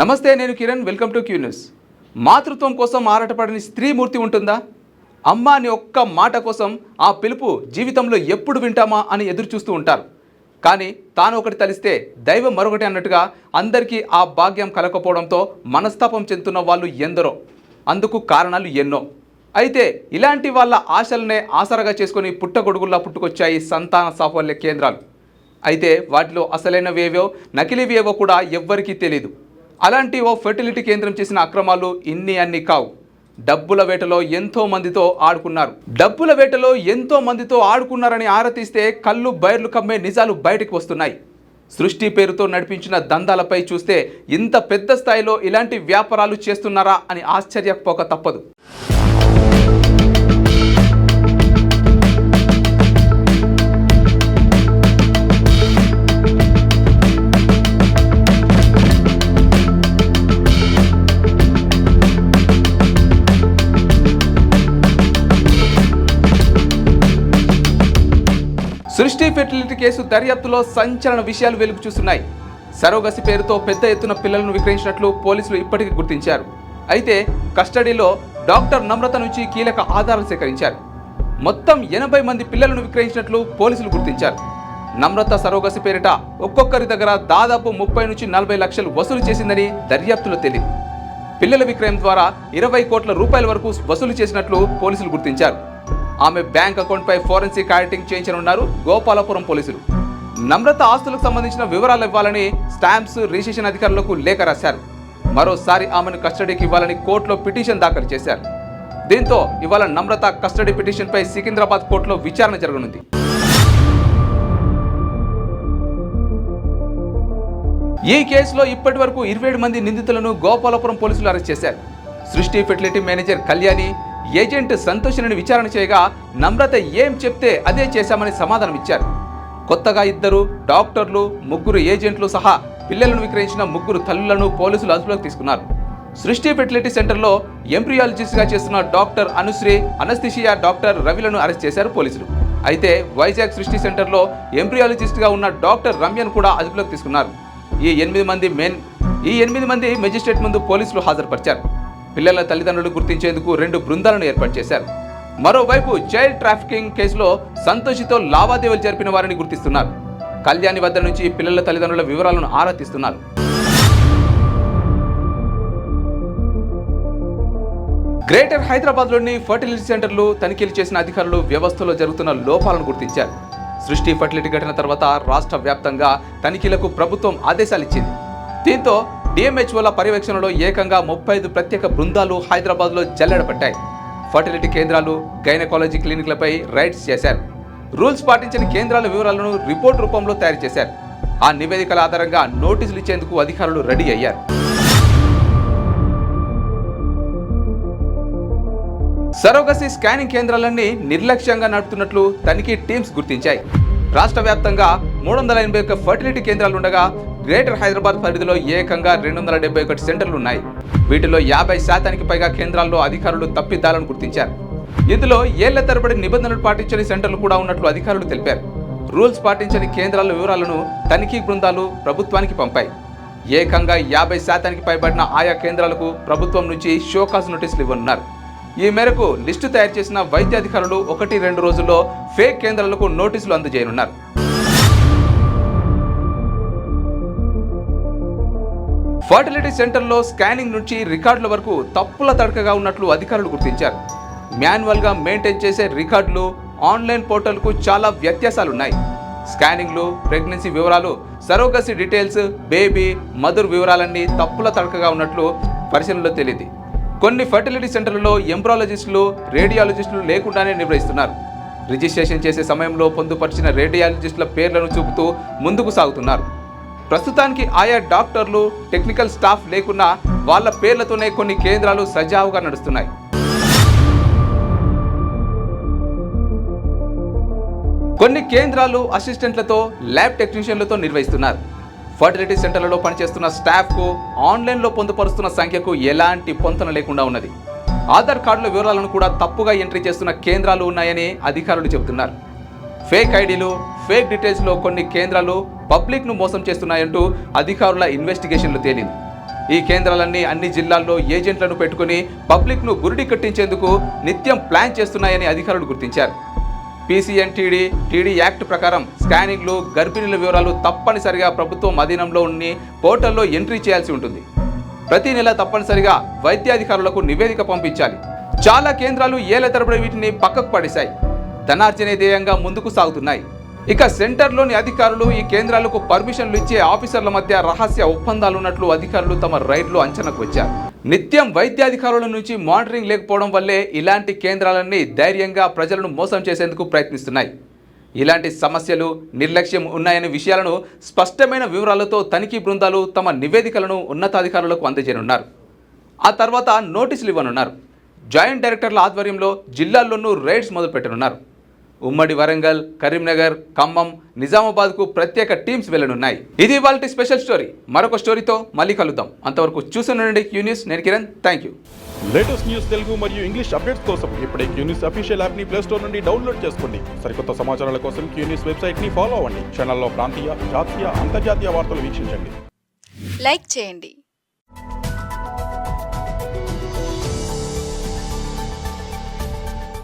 నమస్తే, నేను Kiran. Welcome to Q news. మాతృత్వం కోసం ఆరాటపడని స్త్రీమూర్తి ఉంటుందా? అమ్మ అని ఒక్క మాట కోసం ఆ పిలుపు జీవితంలో ఎప్పుడు వింటామా అని ఎదురు చూస్తూ ఉంటారు. కానీ తాను ఒకటి తలిస్తే దైవం మరొకటి అన్నట్టుగా అందరికీ ఆ భాగ్యం కలకపోవడంతో మనస్తాపం చెందుతున్న వాళ్ళు ఎందరో. అందుకు కారణాలు ఎన్నో. అయితే ఇలాంటి వాళ్ళ ఆశలనే ఆసరగా చేసుకొని పుట్టగొడుగుల్లా పుట్టుకొచ్చాయి సంతాన సాఫల్య కేంద్రాలు. అయితే వాటిలో అసలైనవేవో నకిలీవేవో కూడా ఎవ్వరికీ తెలీదు. అలాంటి ఓ ఫెర్టిలిటీ కేంద్రం చేసిన అక్రమాలు అన్ని కావు. డబ్బుల వేటలో ఎంతో మందితో ఆడుకున్నారని ఆరతీస్తే కళ్ళు బైర్లు కమ్మే నిజాలు బయటకు వస్తున్నాయి. సృష్టి పేరుతో నడిపించిన దందాలపై చూస్తే ఇంత పెద్ద స్థాయిలో ఇలాంటి వ్యాపారాలు చేస్తున్నారా అని ఆశ్చర్యపోక తప్పదు. సృష్టి ఫెర్టిలిటీ కేసు దర్యాప్తులో సంచలన విషయాలు వెలుగు చూస్తున్నాయి. సరోగసి పేరుతో పెద్ద ఎత్తున పిల్లలను విక్రయించినట్లు పోలీసులు ఇప్పటికీ గుర్తించారు. అయితే కస్టడీలో డాక్టర్ నమ్రత నుంచి కీలక ఆధారాలు సేకరించారు. మొత్తం 80 మంది పిల్లలను విక్రయించినట్లు పోలీసులు గుర్తించారు. నమ్రత సరోగసి పేరిట ఒక్కొక్కరి దగ్గర దాదాపు 30 నుంచి 40 లక్షలు వసూలు చేసిందని దర్యాప్తులో తేలింది. పిల్లల విక్రయం ద్వారా 20 కోట్ల రూపాయల వరకు వసూలు చేసినట్లు పోలీసులు గుర్తించారు. ఆమె బ్యాంక్ అకౌంట్పై ఫోరెన్సిక్ ఆడిటింగ్ చేయించనున్నారు గోపాలపురం పోలీసులు. నమ్రత ఆస్తులకు సంబంధించిన వివరాలు ఇవ్వాలని స్టాంప్స్ రిజిస్ట్రేషన్ అధికారులకు లేఖ రాశారు. మరోసారి ఆమెను కస్టడీకి ఇవ్వాలని కోర్టులో పిటిషన్ దాఖలు చేశారు. దీంతో ఇవాళ నమ్రత కస్టడీ పిటిషన్పై సికింద్రాబాద్ కోర్టులో విచారణ జరగనుంది. ఈ కేసులో ఇప్పటి వరకు 27 మంది నిందితులను గోపాలపురం పోలీసులు అరెస్ట్ చేశారు. సృష్టి fertility manager Kalyani, agent Santoshini విచారణ చేయగా నమ్రత ఏం చెప్తే అదే చేశామని సమాధానం ఇచ్చారు. కొత్తగా 2 డాక్టర్లు, 3 ఏజెంట్లు సహా పిల్లలను విక్రయించిన 3 తల్లులను పోలీసులు అదుపులోకి తీసుకున్నారు. సృష్టి ఫెర్టిలిటీ సెంటర్లో ఎంబ్రియాలజిస్ట్గా చేస్తున్న డాక్టర్ అనుశ్రీ, అనస్థిషియా డాక్టర్ రవిలను అరెస్ట్ చేశారు పోలీసులు. అయితే వైజాగ్ సృష్టి సెంటర్లో ఎంబ్రియాలజిస్ట్గా ఉన్న డాక్టర్ రమ్యను కూడా అదుపులోకి తీసుకున్నారు. ఈ 8 మంది మెజిస్ట్రేట్ ముందు పోలీసులు హాజరుపరిచారు. పిల్లల తల్లిదండ్రులు గుర్తించేందుకు 2 బృందాలను ఏర్పాటు చేశారు. మరోవైపు చైల్డ్ ట్రాఫికింగ్ కేసులో సంతోషితో లావాదేవీలు జరిపిన వారిని గుర్తిస్తున్నారు. కళ్యాణి వద్ద నుంచి పిల్లల తల్లిదండ్రుల వివరాలను ఆరా తీస్తున్నారు. గ్రేటర్ హైదరాబాద్లోని ఫర్టిలిటీ సెంటర్లు తనిఖీలు చేసిన అధికారులు వ్యవస్థలో జరుగుతున్న లోపాలను గుర్తించారు. సృష్టి ఫర్టిలిటీ ఘటన తర్వాత రాష్ట్ర వ్యాప్తంగా తనిఖీలకు ప్రభుత్వం ఆదేశాలు ఇచ్చింది. దీంతో డిఎంహెచ్ఓల పర్యవేక్షణలో ఏకంగా 35 ప్రత్యేక బృందాలు హైదరాబాద్లో జల్లెడపట్టాయి. ఫర్టిలిటీ కేంద్రాలు, గైనకాలజీ క్లినిక్లపై రైడ్స్ చేశారు. రూల్స్ పాటించని కేంద్రాల వివరాలను రిపోర్ట్ రూపంలో తయారు చేశారు. ఆ నివేదికల ఆధారంగా నోటీసులు ఇచ్చేందుకు అధికారులు రెడీ అయ్యారు. సరోగసి స్కానింగ్ కేంద్రాలన్నీ నిర్లక్ష్యంగా నడుపుతున్నట్లు తనిఖీ టీమ్స్ గుర్తించాయి. రాష్ట్ర వ్యాప్తంగా 381 ఫర్టిలిటీ కేంద్రాలుండగా గ్రేటర్ హైదరాబాద్ పరిధిలో ఏకంగా 271 సెంటర్లు ఉన్నాయి. వీటిలో 50% పైగా కేంద్రాల్లో అధికారులు తప్పిదాలను గుర్తించారు. ఇందులో ఏళ్ల తరబడి నిబంధనలు పాటించని సెంటర్లు కూడా ఉన్నట్లు అధికారులు తెలిపారు. రూల్స్ పాటించని కేంద్రాల వివరాలను తనిఖీ బృందాలు ప్రభుత్వానికి పంపాయి. ఏకంగా 50% పైబడిన ఆయా కేంద్రాలకు ప్రభుత్వం నుంచి షోకాజ్ నోటీసులు ఇవ్వనున్నారు. ఈ మేరకు లిస్టు తయారు చేసిన వైద్యాధికారులు 1-2 రోజుల్లో ఫేక్ కేంద్రాలకు నోటీసులు అందజేయనున్నారు. ఫర్టిలిటీ సెంటర్లో స్కానింగ్ నుంచి రికార్డుల వరకు తప్పుల తడకగా ఉన్నట్లు అధికారులు గుర్తించారు. మాన్యువల్గా మెయింటైన్ చేసే రికార్డులు, ఆన్లైన్ పోర్టల్కు చాలా వ్యత్యాసాలున్నాయి. స్కానింగ్లు, ప్రెగ్నెన్సీ వివరాలు, సరోగసి డీటెయిల్స్, బేబీ, మదర్ వివరాలన్నీ తప్పుల తడకగా ఉన్నట్లు పరిశీలనలో తేలింది. కొన్ని ఫర్టిలిటీ సెంటర్లలో ఎంబ్రాలజిస్టులు, రేడియాలజిస్టులు లేకుండానే నిర్వహిస్తున్నారు. రిజిస్ట్రేషన్ చేసే సమయంలో పొందుపరిచిన రేడియాలజిస్టుల పేర్లను చూపుతూ ముందుకు సాగుతున్నారు. ప్రస్తుతానికి ఆయా డాక్టర్లు, టెక్నికల్ స్టాఫ్ లేకున్నా వాళ్ళ పేర్లతోనే కొన్ని కేంద్రాలు సజావుగా నడుస్తున్నాయి. కొన్ని కేంద్రాలు అసిస్టెంట్లతో, ల్యాబ్ టెక్నీషియన్లతో నిర్వహిస్తున్నారు. ఫర్టిలిటీ సెంటర్లలో పనిచేస్తున్న స్టాఫ్కు ఆన్లైన్లో పొందుపరుస్తున్న సంఖ్యకు ఎలాంటి పొంతన లేకుండా ఉన్నది. ఆధార్ కార్డుల వివరాలను కూడా తప్పుగా ఎంట్రీ చేస్తున్న కేంద్రాలు ఉన్నాయని అధికారులు చెబుతున్నారు. ఫేక్ ఐడీలు, ఫేక్ డీటెయిల్స్లో కొన్ని కేంద్రాలు పబ్లిక్ను మోసం చేస్తున్నాయంటూ అధికారుల ఇన్వెస్టిగేషన్లు తేలింది. ఈ కేంద్రాలన్నీ అన్ని జిల్లాల్లో ఏజెంట్లను పెట్టుకుని పబ్లిక్ను గురిడి కట్టించేందుకు నిత్యం ప్లాన్ చేస్తున్నాయని అధికారులు గుర్తించారు. పీసీఎన్టీడీ టీడీ యాక్ట్ ప్రకారం స్కానింగ్లు, గర్భిణీల వివరాలు తప్పనిసరిగా ప్రభుత్వం అధీనంలో ఉన్న పోర్టల్లో ఎంట్రీ చేయాల్సి ఉంటుంది. ప్రతి నెల తప్పనిసరిగా వైద్యాధికారులకు నివేదిక పంపించాలి. చాలా కేంద్రాలు ఏళ్ల తరబడి వీటిని పక్కకు పడేశాయి. ధనార్జనే ధ్యేయంగా ముందుకు సాగుతున్నాయి. ఇక సెంటర్లోని అధికారులు ఈ కేంద్రాలకు పర్మిషన్లు ఇచ్చే ఆఫీసర్ల మధ్య రహస్య ఒప్పందాలున్నట్లు అధికారులు తమ రైడ్లో అంచనాకు వచ్చారు. నిత్యం వైద్యాధికారుల నుంచి మానిటరింగ్ లేకపోవడం వల్లే ఇలాంటి కేంద్రాలన్నీ ధైర్యంగా ప్రజలను మోసం చేసేందుకు ప్రయత్నిస్తున్నాయి. ఇలాంటి సమస్యలు, నిర్లక్ష్యం ఉన్నాయనే విషయాలను స్పష్టమైన వివరాలతో తనిఖీ బృందాలు తమ నివేదికలను ఉన్నతాధికారులకు అందజేయనున్నారు. ఆ తర్వాత నోటీసులు ఇవ్వనున్నారు. జాయింట్ డైరెక్టర్ల ఆధ్వర్యంలో జిల్లాల్లోనూ రైడ్స్ మొదలుపెట్టనున్నారు. ఉమ్మడి వరంగల్, కరీంనగర్, ఖమ్మం, నిజామాబాద్కు ప్రత్యేక టీమ్స్ వెళ్లనున్నాయి. ఇది ఇవాల్టి స్పెషల్ స్టోరీ. మరొక స్టోరీతో మళ్ళీ కలుద్దాం. అంతవరకు చూస్తుండండి క్యూ న్యూస్. నేను Kiran. Thank you. Latest news Telugu మరియు ఇంగ్లీష్ అప్డేట్స్ కోసం ఇప్పుడే క్యూ న్యూస్ అఫీషియల్ యాప్ని ప్లే స్టోర్ నుండి డౌన్లోడ్ చేసుకోండి. సరికొత్త సమాచారాల కోసం క్యూ న్యూస్ వెబ్సైట్ని ఫాలో అవ్వండి. ఛానల్లో ప్రాంతీయ, జాతీయ, అంతర్జాతీయ వార్తలు వీక్షించండి. లైక్ చేయండి,